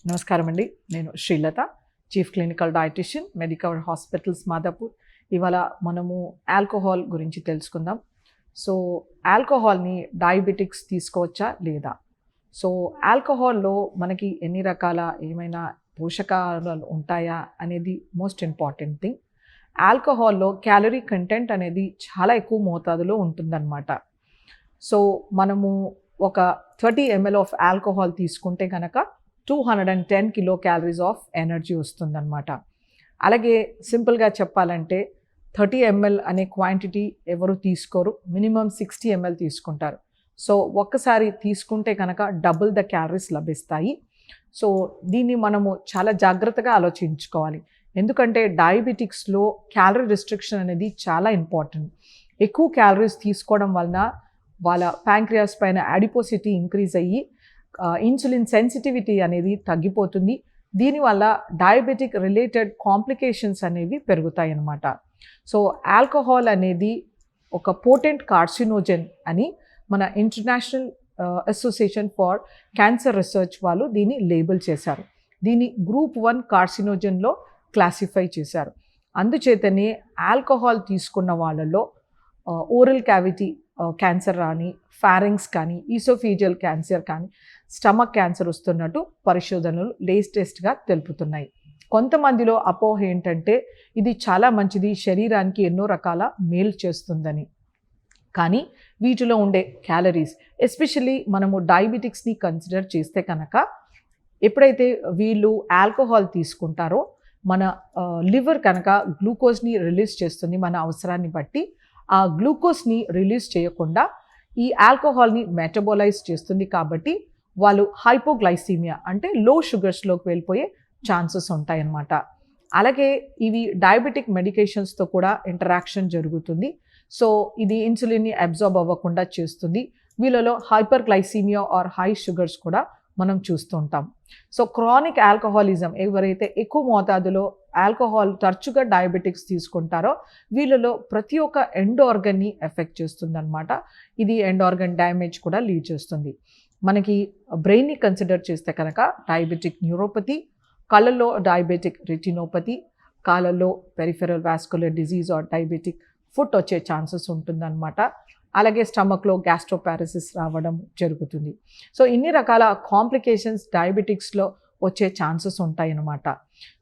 నమస్కారం అండి. నేను Srilatha, chief clinical dietician, Medicover hospitals Madhapur. ఇవాళ మనము ఆల్కహాల్ గురించి తెలుసుకుందాం. సో ఆల్కహాల్ని డయాబెటిక్స్ తీసుకోవచ్చా లేదా? సో ఆల్కహాల్లో మనకి ఎన్ని రకాల ఏమైనా పోషకాలు ఉంటాయా అనేది మోస్ట్ ఇంపార్టెంట్ థింగ్. ఆల్కహాల్లో క్యాలరీ కంటెంట్ అనేది చాలా ఎక్కువ మోతాదులో ఉంటుందన్నమాట. సో మనము ఒక 30 ml ఆఫ్ ఆల్కహాల్ తీసుకుంటే కనుక 210 కిలో క్యాలరీస్ ఆఫ్ ఎనర్జీ వస్తుందన్నమాట. అలాగే సింపుల్గా చెప్పాలంటే 30 ml అనే క్వాంటిటీ ఎవరు తీసుకోరు, మినిమం 60 ml తీసుకుంటారు. సో ఒక్కసారి తీసుకుంటే కనుక డబుల్ ద క్యాలరీస్ లభిస్తాయి. సో దీన్ని మనము చాలా జాగ్రత్తగా ఆలోచించుకోవాలి. ఎందుకంటే డయాబెటిక్స్లో క్యాలరీ రిస్ట్రిక్షన్ అనేది చాలా ఇంపార్టెంట్. ఎక్కువ క్యాలరీస్ తీసుకోవడం వలన వాళ్ళ ప్యాంక్రియాస్ పైన అడిపోసిటీ ఇంక్రీజ్ అయ్యి ఇన్సులిన్ సెన్సిటివిటీ అనేది తగ్గిపోతుంది. దీనివల్ల డయాబెటిక్ రిలేటెడ్ కాంప్లికేషన్స్ అనేవి పెరుగుతాయి అన్నమాట. సో ఆల్కహాల్ అనేది ఒక పోటెంట్ కార్సినోజెన్ అని మన international association for cancer research వాళ్ళు దీన్ని లేబుల్ చేశారు. దీన్ని గ్రూప్ 1 కార్సినోజెన్లో క్లాసిఫై చేశారు. అందుచేతనే ఆల్కహాల్ తీసుకున్న వాళ్ళలో ఓరల్ క్యావిటీ క్యాన్సర్ కానీ, ఫారింగ్స్ కానీ, ఈసోఫీజియల్ క్యాన్సర్ కానీ, స్టమక్ క్యాన్సర్ వస్తున్నట్టు పరిశోధనలు లేటెస్ట్గా తెలుపుతున్నాయి. కొంతమందిలో అపోహ ఏంటంటే ఇది చాలా మంచిది, శరీరానికి ఎన్నో రకాల మేలు చేస్తుందని. కానీ వీటిలో ఉండే క్యాలరీస్, ఎస్పెషల్లీ మనము డయాబెటిక్స్ని కన్సిడర్ చేస్తే కనుక ఎప్పుడైతే వీళ్ళు ఆల్కహాల్ తీసుకుంటారో మన లివర్ కనుక గ్లూకోజ్ని రిలీజ్ చేస్తుంది మన అవసరాన్ని బట్టి. ఆ గ్లూకోజ్ని రిలీజ్ చేయకుండా ఈ ఆల్కహాల్ని మెటబోలైజ్ చేస్తుంది. కాబట్టి వాళ్ళు హైపోగ్లైసీమియా అంటే లో షుగర్స్లోకి వెళ్ళిపోయే ఛాన్సెస్ ఉంటాయన్నమాట. అలాగే ఇవి డయాబెటిక్ మెడికేషన్స్తో కూడా ఇంటరాక్షన్ జరుగుతుంది. సో ఇది ఇన్సులిన్ని అబ్జార్బ్ అవ్వకుండా చేస్తుంది. వీళ్ళలో hyperglycaemia or high sugars కూడా మనం చూస్తూ ఉంటాం. సో క్రానిక్ ఆల్కహాలిజం, ఎవరైతే ఎక్కువ మోతాదులో ఆల్కహాల్ తరచుగా డయాబెటిక్స్ తీసుకుంటారో వీళ్ళలో ప్రతి ఒక్క ఎండ్ ఆర్గన్ని ఎఫెక్ట్ చేస్తుందన్నమాట. ఇది ఎండ్ ఆర్గన్ డ్యామేజ్ కూడా లీడ్ చేస్తుంది. మనకి బ్రెయిన్ని కన్సిడర్ చేస్తే కనుక డయాబెటిక్ న్యూరోపతి, కళ్ళల్లో డయాబెటిక్ రెటినోపతి, కాళ్ళల్లో peripheral vascular disease or diabetic foot వచ్చే ఛాన్సెస్ ఉంటుందన్నమాట. అలాగే స్టమక్లో గ్యాస్ట్రోపారసిస్ రావడం జరుగుతుంది. సో ఇన్ని రకాల కాంప్లికేషన్స్ డయాబెటిక్స్లో వచ్చే ఛాన్సెస్ ఉంటాయన్నమాట.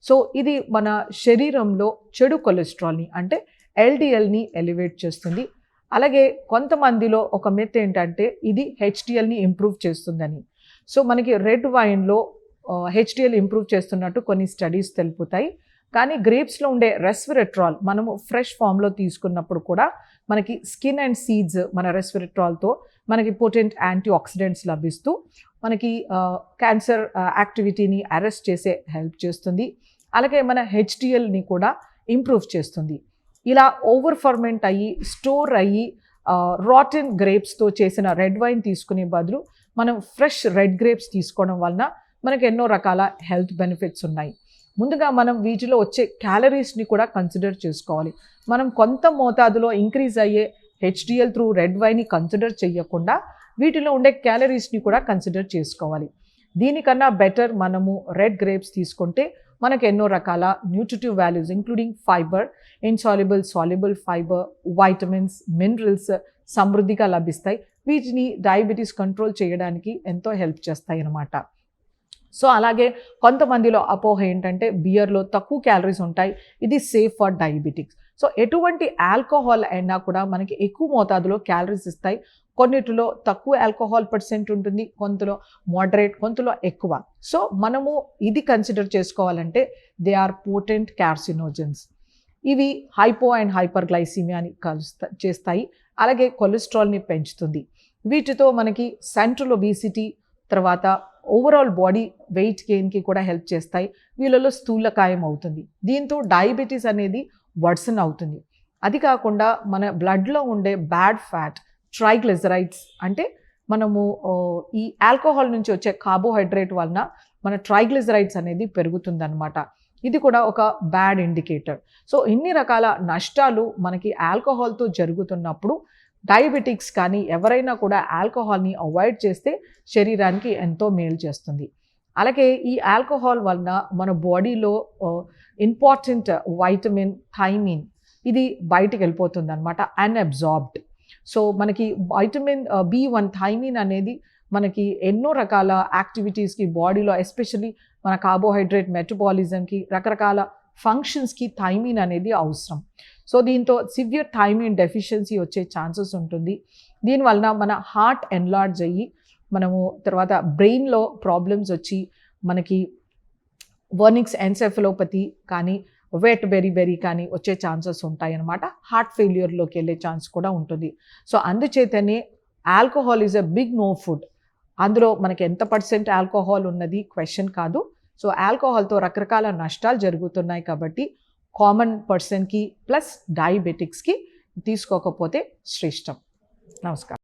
సో ఇది మన శరీరంలో చెడు కొలెస్ట్రాల్ని అంటే ఎల్డిఎల్ని ఎలివేట్ చేస్తుంది. అలాగే కొంతమందిలో ఒక మిత్ ఏంటంటే ఇది హెచ్డిఎల్ని ఇంప్రూవ్ చేస్తుందని. సో మనకి రెడ్ వైన్లో హెచ్డిఎల్ ఇంప్రూవ్ చేస్తున్నట్టు కొన్ని స్టడీస్ తెలుపుతాయి. కానీ గ్రేప్స్లో ఉండే రెస్వెరట్రాల్ మనము ఫ్రెష్ ఫామ్లో తీసుకున్నప్పుడు కూడా మనకి స్కిన్ అండ్ సీడ్స్ మన రెస్వెరట్రాల్తో మనకి పొటెంట్ యాంటీ ఆక్సిడెంట్స్ లభిస్తూ మనకి క్యాన్సర్ యాక్టివిటీని అరెస్ట్ చేసే హెల్ప్ చేస్తుంది. అలాగే మన హెచ్డిఎల్ని కూడా ఇంప్రూవ్ చేస్తుంది. ఇలా ఓవర్ ఫర్మెంట్ అయ్యి స్టోర్ అయ్యి రాటెన్ గ్రేప్స్తో చేసిన రెడ్ వైన్ తీసుకునే బదులు మనం ఫ్రెష్ రెడ్ గ్రేప్స్ తీసుకోవడం వలన మనకు ఎన్నో రకాల హెల్త్ బెనిఫిట్స్ ఉన్నాయి. ముందుగా మనం వీటిలో వచ్చే క్యాలరీస్ని కూడా కన్సిడర్ చేసుకోవాలి. మనం కొంత మోతాదులో ఇంక్రీజ్ అయ్యే హెచ్డిఎల్ త్రూ రెడ్ వైన్ని కన్సిడర్ చేయకుండా వీటిలో ఉండే క్యాలరీస్ని కూడా కన్సిడర్ చేసుకోవాలి. దీనికన్నా బెటర్ మనము రెడ్ గ్రేప్స్ తీసుకుంటే మనకు ఎన్నో రకాల nutritive values including fibre, insoluble, soluble fibre, vitamins, minerals సమృద్ధిగా లభిస్తాయి. వీటిని డయాబెటీస్ కంట్రోల్ చేయడానికి ఎంతో హెల్ప్ చేస్తాయి అన్నమాట. సో అలాగే కొంతమందిలో అపోహ ఏంటంటే బియర్లో తక్కువ క్యాలరీస్ ఉంటాయి, ఇది సేఫ్ ఫర్ డయాబెటిక్స్. సో ఎటువంటి ఆల్కహాల్ అయినా కూడా మనకి ఎక్కువ మోతాదులో క్యాలరీస్ ఇస్తాయి. కొన్నిటిలో తక్కువ ఆల్కహాల్ పర్సెంట్ ఉంటుంది, కొంతలో మోడరేట్, కొంతలో ఎక్కువ. సో మనము ఇది కన్సిడర్ చేసుకోవాలంటే దే ఆర్ పోటెంట్ కార్సినోజెన్స్. ఇవి హైపో అండ్ హైపర్ గ్లైసీమియాని చేస్తాయి. అలాగే కొలెస్ట్రాల్ని పెంచుతుంది. వీటితో మనకి సెంట్రల్ ఒబిసిటీ, తర్వాత ఓవరాల్ బాడీ వెయిట్ గెయిన్కి కూడా హెల్ప్ చేస్తాయి. వీళ్ళలో స్థూలకాయం అవుతుంది. దీంతో డయాబెటీస్ అనేది వర్సన్ అవుతుంది. అది కాకుండా మన బ్లడ్లో ఉండే బ్యాడ్ ఫ్యాట్, ట్రైగ్లిజరైడ్స్ అంటే మనము ఈ ఆల్కహాల్ నుంచి వచ్చే కార్బోహైడ్రేట్ వలన మన ట్రైగ్లిజరైడ్స్ అనేది పెరుగుతుందన్నమాట. ఇది కూడా ఒక బ్యాడ్ ఇండికేటర్. సో ఇన్ని రకాల నష్టాలు మనకి ఆల్కహాల్తో జరుగుతున్నప్పుడు డయాబెటిక్స్ కానీ ఎవరైనా కూడా ఆల్కహాల్ని అవాయిడ్ చేస్తే శరీరానికి ఎంతో మేలు చేస్తుంది. అలాగే ఈ ఆల్కహాల్ వలన మన బాడీలో ఇంపార్టెంట్ వైటమిన్ థైమిన్ ఇది బయటికి వెళ్ళిపోతుంది అనమాట, అన్అబ్జార్బ్డ్. సో మనకి వైటమిన్ B1 థైమిన్ అనేది మనకి ఎన్నో రకాల యాక్టివిటీస్కి బాడీలో, ఎస్పెషల్లీ మన కార్బోహైడ్రేట్ మెటబాలిజంకి, రకరకాల ఫంక్షన్స్కి థైమిన్ అనేది అవసరం. సో దీంతో సివియర్ థైమిన్ డెఫిషియన్సీ వచ్చే ఛాన్సెస్ ఉంటుంది. దీనివలన మన హార్ట్ ఎన్లార్జ్ అయ్యి మనము తర్వాత బ్రెయిన్లో ప్రాబ్లమ్స్ వచ్చి మనకి వర్నిక్స్ ఎన్సెఫలోపతి కానీ వెట్ బెరీ కానీ వచ్చే ఛాన్సెస్ ఉంటాయి అన్నమాట. హార్ట్ ఫెయిల్యూర్లోకి వెళ్ళే ఛాన్స్ కూడా ఉంటుంది. సో అందుచేతనే alcohol is a big no food. అందులో మనకి ఎంత పర్సెంట్ ఆల్కహాల్ ఉన్నది క్వశ్చన్ కాదు. సో ఆల్కహాల్తో రకరకాల నష్టాలు జరుగుతున్నాయి కాబట్టి కామన్ పర్సన్కి ప్లస్ డయాబెటిక్స్కి తీసుకోకపోతే శ్రేష్టం. నమస్కారం.